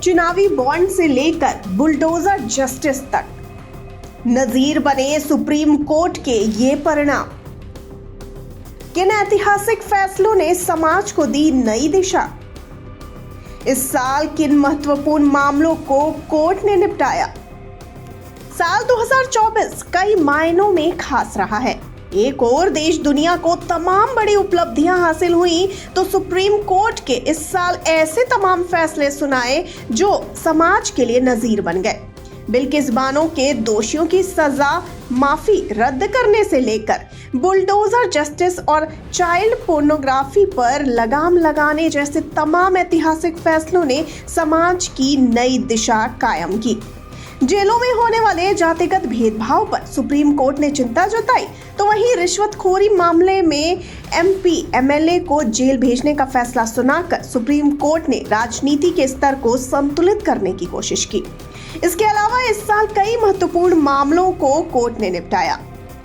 चुनावी बॉन्ड से लेकर बुलडोजर जस्टिस तक नजीर बने सुप्रीम कोर्ट के ये परिणाम। किन ऐतिहासिक फैसलों ने समाज को दी नई दिशा? इस साल किन महत्वपूर्ण मामलों को कोर्ट ने निपटाया? साल 2024 कई मायनों में खास रहा है। एक और देश दुनिया को तमाम बड़ी उपलब्धियां हासिल हुई तो सुप्रीम कोर्ट के इस साल ऐसे तमाम फैसले सुनाए जो समाज के लिए नजीर बन गए। बिल्किस बानो के दोषियों की सजा माफी रद्द करने से लेकर बुलडोजर जस्टिस और चाइल्ड पोर्नोग्राफी पर लगाम लगाने जैसे तमाम ऐतिहासिक फैसलों ने समाज की नई दिशा कायम की। जेलों में होने वाले जातिगत भेदभाव पर सुप्रीम कोर्ट ने चिंता जताई तो वहीं रिश्वतखोरी मामले में एमपी एमएलए को जेल भेजने का फैसला सुनाकर सुप्रीम कोर्ट ने राजनीति के स्तर को संतुलित करने की कोशिश की। इसके अलावा इस साल कई महत्वपूर्ण मामलों को कोर्ट ने निपटाया।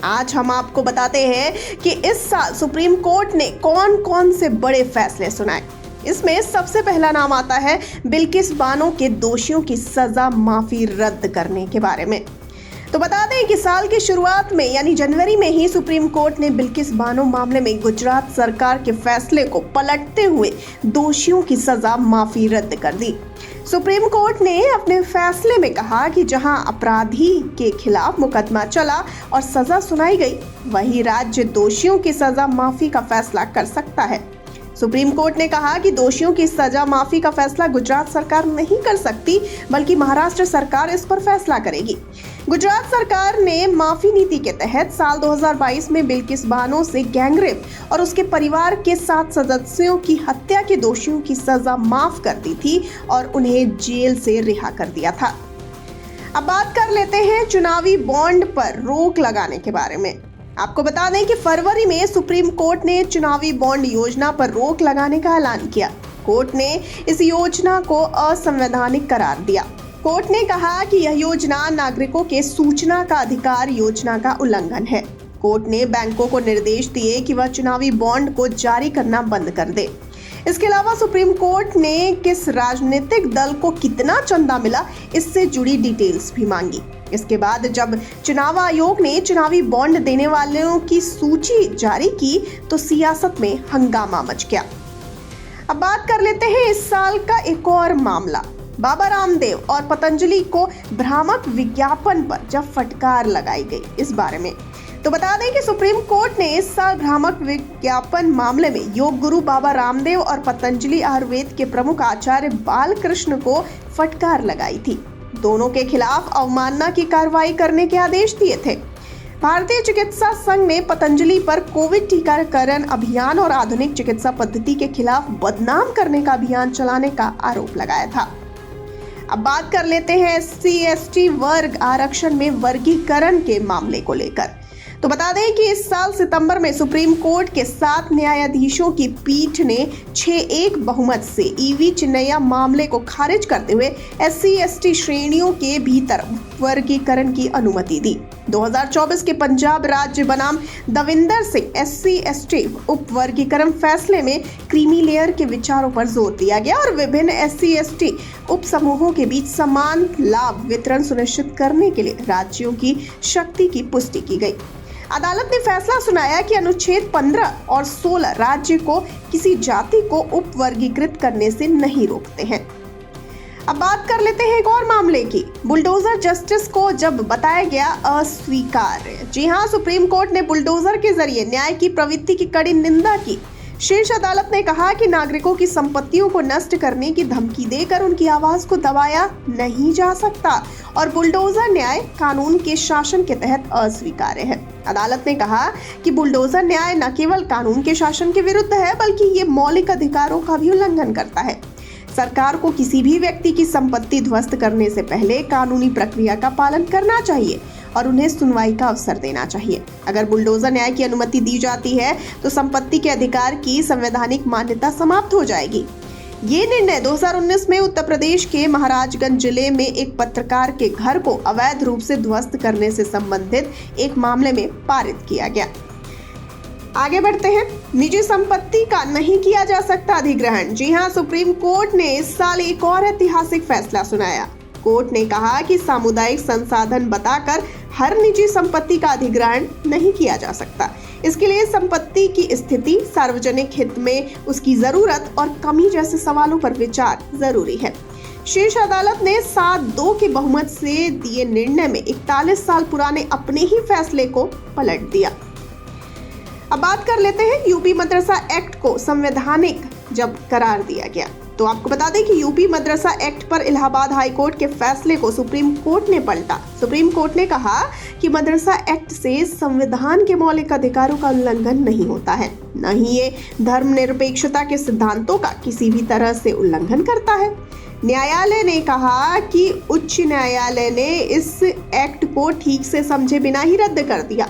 आज हम आपको बताते हैं कि इस साल सुप्रीम कोर्ट ने कौन कौन से बड़े फैसले सुनाए। इसमें सबसे पहला नाम आता है बिल्किस बानो के दोषियों की सजा माफी रद्द करने के बारे में। तो बता दें कि साल की शुरुआत में यानी जनवरी में ही सुप्रीम कोर्ट ने बिल्किस बानो मामले में गुजरात सरकार के फैसले को पलटते हुए दोषियों की सजा माफी रद्द कर दी। सुप्रीम कोर्ट ने अपने फैसले में कहा कि जहां अपराधी के खिलाफ मुकदमा चला और सजा सुनाई गई, वही राज्य दोषियों की सजा माफी का फैसला कर सकता है। सुप्रीम कोर्ट ने कहा कि दोषियों की सजा माफी का फैसला गुजरात सरकार नहीं कर सकती, बल्कि महाराष्ट्र सरकार इस पर फैसला करेगी। गुजरात सरकार ने माफी नीति के तहत साल 2022 में बिल्किस बानो से गैंगरेप और उसके परिवार के 7 सदस्यों की हत्या के दोषियों की सजा माफ कर दी थी और उन्हें जेल से रिहा कर दिया था। अब बात कर लेते हैं चुनावी बॉन्ड पर रोक लगाने के बारे में। आपको बता दें कि फरवरी में सुप्रीम कोर्ट ने चुनावी बॉन्ड योजना पर रोक लगाने का ऐलान किया। कोर्ट ने इस योजना को असंवैधानिक करार दिया। कोर्ट ने कहा कि यह योजना नागरिकों के सूचना का अधिकार योजना का उल्लंघन है। कोर्ट ने बैंकों को निर्देश दिए कि वह चुनावी बॉन्ड को जारी करना बंद कर दे। इसके अलावा सुप्रीम कोर्ट ने किस राजनीतिक दल को कितना चंदा मिला, इससे जुड़ी डिटेल्स भी मांगी। इसके बाद जब चुनाव आयोग ने चुनावी बॉन्ड देने वालों की सूची जारी की तो सियासत में हंगामा मच गया। अब बात कर लेते हैं इस साल का एक और मामला, बाबा रामदेव और पतंजलि को भ्रामक विज्ञापन पर जब फटकार लगाई गई, इस बारे में। तो बता दें कि सुप्रीम कोर्ट ने इस साल भ्रामक विज्ञापन मामले में योग गुरु बाबा रामदेव और पतंजलि आयुर्वेद के प्रमुख आचार्य बालकृष्ण को फटकार लगाई थी। दोनों के खिलाफ अवमानना की कार्रवाई करने के आदेश दिए थे। भारतीय चिकित्सा संघ ने पतंजलि पर कोविड टीकाकरण अभियान और आधुनिक चिकित्सा पद्धति के खिलाफ बदनाम करने का अभियान चलाने का आरोप लगाया था। अब बात कर लेते हैं SC/ST वर्ग आरक्षण में वर्गीकरण के मामले को लेकर। तो बता दें कि इस साल सितंबर में सुप्रीम कोर्ट के 7 न्यायाधीशों की पीठ ने 6-1 बहुमत से EV चिन्नैया मामले को खारिज करते हुए SC/ST श्रेणियों के भीतर वर्गीकरण की अनुमति दी। 2024 के पंजाब राज्य बनाम दविंदर सिंह SC/ST उप वर्गीकरण फैसले में क्रीमी लेयर के विचारों पर जोर दिया गया और विभिन्न SC/ST उप समूहों के बीच समान लाभ वितरण सुनिश्चित करने के लिए राज्यों की शक्ति की पुष्टि की गई। अदालत ने फैसला सुनाया कि अनुच्छेद 15 और 16 राज्य को किसी जाति को उप वर्गीकृत करने से नहीं रोकते हैं। अब बात कर लेते हैं एक और मामले की। बुलडोजर जस्टिस को जब बताया गया अस्वीकार्य। जी हां, सुप्रीम कोर्ट ने बुलडोजर के जरिए न्याय की प्रवृत्ति की कड़ी निंदा की। शीर्ष अदालत ने कहा कि नागरिकों की संपत्तियों को नष्ट करने की धमकी देकर उनकी आवाज को दबाया नहीं जा सकता और बुलडोजर न्याय कानून के शासन के तहत अस्वीकार्य है। अदालत ने कहा कि बुलडोजर न्याय न केवल कानून के शासन के विरुद्ध है, बल्कि ये मौलिक अधिकारों का भी उल्लंघन करता है। सरकार को किसी भी व्यक्ति की संपत्ति ध्वस्त करने से पहले कानूनी प्रक्रिया का पालन करना चाहिए और उन्हें सुनवाई का अवसर देना चाहिए। अगर बुलडोजर न्याय की अनुमति दी जाती है तो संपत्ति के अधिकार की संवैधानिक मान्यता समाप्त हो जाएगी। ये निर्णय 2019 में उत्तर प्रदेश के महाराजगंज जिले में एक पत्रकार के घर को अवैध रूप से ध्वस्त करने से संबंधित एक मामले में पारित किया गया। आगे बढ़ते हैं। निजी संपत्ति का नहीं किया जा सकता अधिग्रहण। जी हां, सुप्रीम कोर्ट ने इस साल एक और ऐतिहासिक फैसला सुनाया। कोर्ट ने कहा कि सामुदायिक संसाधन बताकर हर निजी संपत्ति का अधिग्रहण नहीं किया जा सकता। इसके लिए संपत्ति की स्थिति, सार्वजनिक हित में उसकी जरूरत और कमी जैसे सवालों पर विचार जरूरी है। शीर्ष अदालत ने 7-2 के बहुमत से दिए निर्णय में 41 साल पुराने अपने ही फैसले को पलट दिया। अब बात कर लेते हैं यूपी मदरसा एक्ट को संवैधानिक जब करार दिया गया। तो आपको बता दें कि यूपी मदरसा एक्ट पर इलाहाबाद हाई कोर्ट के फैसले को सुप्रीम कोर्ट ने पलटा। सुप्रीम कोर्ट ने कहा कि मदरसा एक्ट से संविधान के मौलिक अधिकारों का उल्लंघन नहीं होता है, न ही ये धर्मनिरपेक्षता के सिद्धांतों का किसी भी तरह से उल्लंघन करता है। न्यायालय ने कहा कि उच्च न्यायालय ने इस एक्ट को ठीक से समझे बिना ही रद्द कर दिया।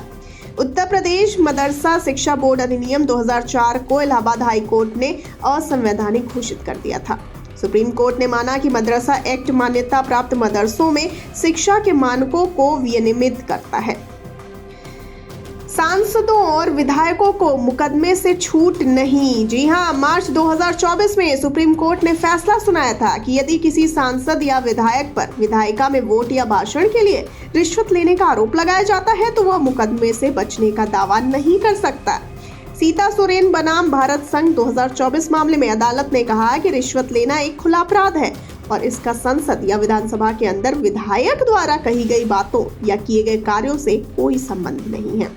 उत्तर प्रदेश मदरसा शिक्षा बोर्ड अधिनियम 2004 को इलाहाबाद हाई कोर्ट ने असंवैधानिक घोषित कर दिया था। सुप्रीम कोर्ट ने माना कि मदरसा एक्ट मान्यता प्राप्त मदरसों में शिक्षा के मानकों को विनियमित करता है। सांसदों और विधायकों को मुकदमे से छूट नहीं। जी हां, मार्च 2024 में सुप्रीम कोर्ट ने फैसला सुनाया था कि यदि किसी सांसद या विधायक पर विधायिका में वोट या भाषण के लिए रिश्वत लेने का आरोप लगाया जाता है तो वह मुकदमे से बचने का दावा नहीं कर सकता। सीता सोरेन बनाम भारत संघ 2024 मामले में अदालत ने कहा कि रिश्वत लेना एक खुला अपराध है और इसका संसद या विधानसभा के अंदर विधायक द्वारा कही गई बातों या किए गए कार्यों से कोई संबंध नहीं है।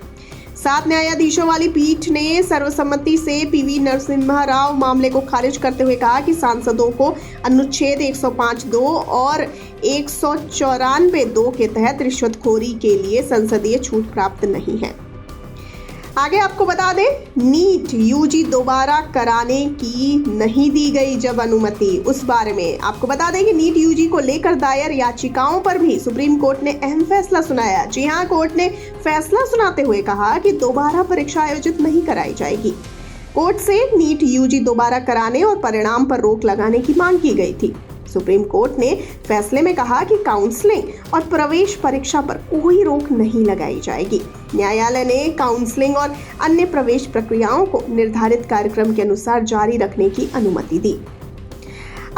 7 न्यायाधीशों वाली पीठ ने सर्वसम्मति से पीवी नरसिम्हा राव मामले को खारिज करते हुए कहा कि सांसदों को अनुच्छेद 105(2) और 194(2) के तहत रिश्वतखोरी के लिए संसदीय छूट प्राप्त नहीं है। आगे आपको बता दें, नीट यूजी दोबारा कराने की नहीं दी गई जब अनुमति। उस बारे में आपको बता दें कि नीट यूजी को लेकर दायर याचिकाओं पर भी सुप्रीम कोर्ट ने अहम फैसला सुनाया। जी हां, कोर्ट ने फैसला सुनाते हुए कहा कि दोबारा परीक्षा आयोजित नहीं कराई जाएगी। कोर्ट से नीट यूजी दोबारा कराने और परिणाम पर रोक लगाने की मांग की गई थी। सुप्रीम कोर्ट ने फैसले में कहा कि काउंसलिंग और प्रवेश परीक्षा पर कोई रोक नहीं लगाई जाएगी। न्यायालय ने काउंसलिंग और अन्य प्रवेश प्रक्रियाओं को निर्धारित कार्यक्रम के अनुसार जारी रखने की अनुमति दी।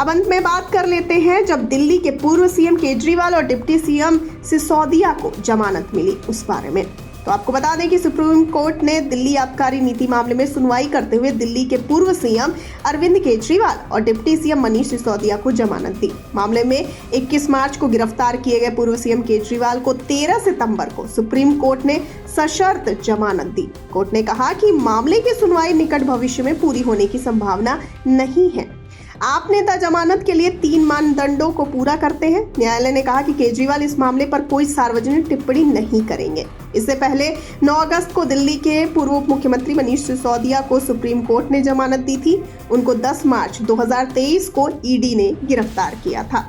अब अंत में बात कर लेते हैं जब दिल्ली के पूर्व सीएम केजरीवाल और डिप्टी सीएम सिसोदिया को जमानत मिली उस बारे में। तो आपको बता दें कि सुप्रीम कोर्ट ने दिल्ली आबकारी नीति मामले में सुनवाई करते हुए दिल्ली के पूर्व सीएम अरविंद केजरीवाल और डिप्टी सीएम मनीष सिसोदिया को जमानत दी। मामले में 21 मार्च को गिरफ्तार किए गए पूर्व सीएम केजरीवाल को 13 सितंबर को सुप्रीम कोर्ट ने सशर्त जमानत दी। कोर्ट ने कहा कि मामले की सुनवाई निकट भविष्य में पूरी होने की संभावना नहीं है। आप नेता जमानत के लिए 3 मानदंडों को पूरा करते हैं। न्यायालय ने कहा कि केजरीवाल इस मामले पर कोई सार्वजनिक टिप्पणी नहीं करेंगे। इससे पहले 9 अगस्त को दिल्ली के पूर्व उप मुख्यमंत्री मनीष सिसोदिया को सुप्रीम कोर्ट ने जमानत दी थी। उनको 10 मार्च 2023 को ईडी ने गिरफ्तार किया था।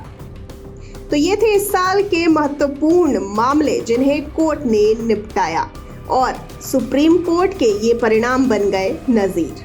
तो ये थे इस साल के महत्वपूर्ण मामले जिन्हें कोर्ट ने निपटाया और सुप्रीम कोर्ट के ये परिणाम बन गए नजीर।